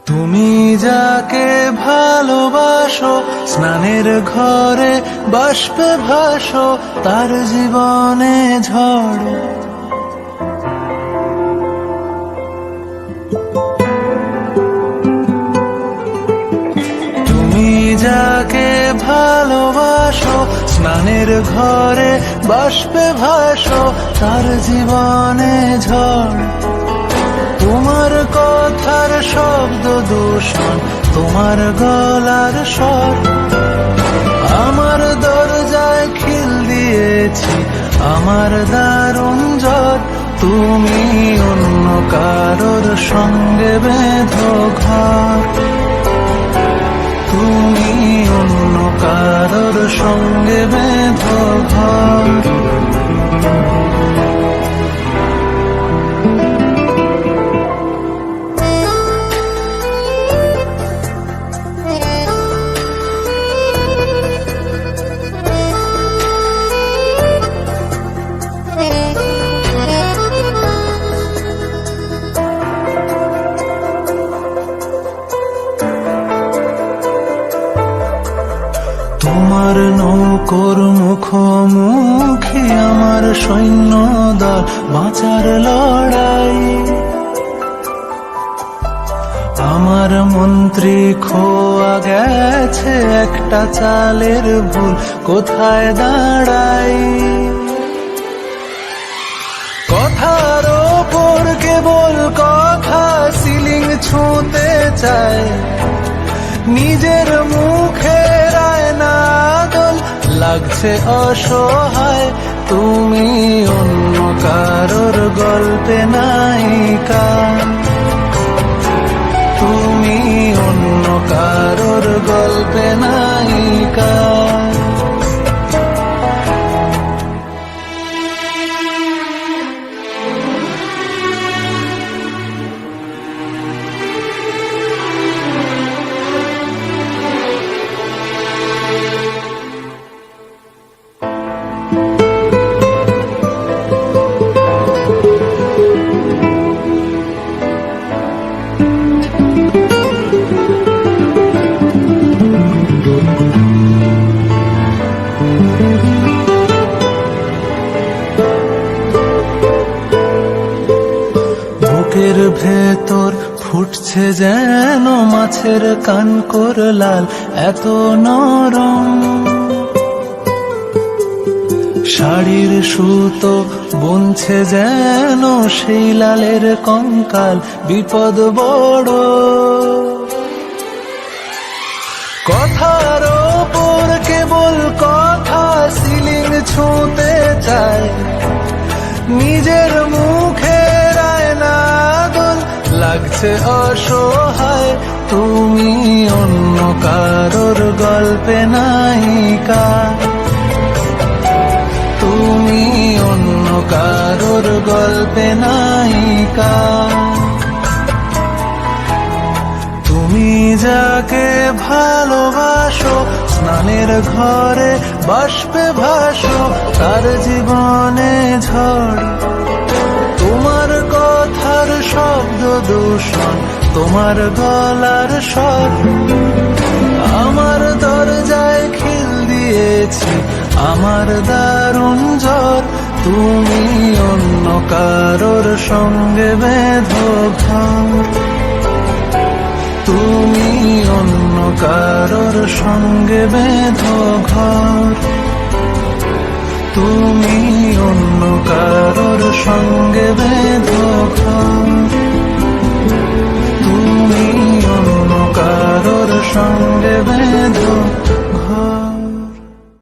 তুমি যাকে ভালোবাসো, স্নানের ঘরে বাষ্পে ভাসো, তার জীবনে ঝড়। তুমি যাকে ভালোবাসো, স্নানের ঘরে বাষ্পে ভাসো, তার জীবনে ঝড়। তোমার কথার শব্দ দূষণ, তোমার গলার স্বর, আমার দরজায় খিল দিয়েছি, আমার দারুণ জ্বর। তুমি অন্য কারোর সঙ্গে বেঁধো ঘর, তুমি অন্য কারোর সঙ্গে বেঁধো ঘর। তোমার নৌকোর মুখোমুখি আমার সৈন্য দল, বাঁচার লড়াই। আমার মন্ত্রী খোয়া গেছে, একটা চালের ভুল কোথায় দাঁড়াই। কথার ওপর কেবল কথা, সিলিং ছুঁতে চায়, নিজের মুখের আয়না দোল লাগছে অসহায়। তুমি অন্য কারোর গল্পে নায়িকা, তুমি অন্য কারোর গল্পে নায়িকা। বুকের ভেতর ফুটছে যেন মাছের কানকোর লাল, এত নরম। শাড়ির সুতো বুনছে যেন সেই লালের কঙ্কাল, বিপদ বড়। কথার ওপর কেবল কথা, সিলিং ছুঁতে চায়, নিজের মুখের আয়না দোল লাগছে অসহায়। তুমি অন্য কারোর গল্পে নায়িকা, তুমি অন্য কারোর গল্পে নায়িকা। তুমি যাকে ভালোবাসো, স্নানের ঘরে বাষ্পে ভাসো, তার জীবনে ঝড়। তোমার কথার শব্দ দূষণ, তোমার গলার স্বর, আমার দরজায় খিল দিয়েছি, আমার দারুণ জ্বর। তুমি অন্য কারোর সঙ্গে বেঁধো ঘর, তুমি অন্য কারোর সঙ্গে বেঁধো ঘর, তুমি অন্য কারোর সঙ্গে বেঁধো ঘর, তুমি অন্য কারোর সঙ্গে বেঁধো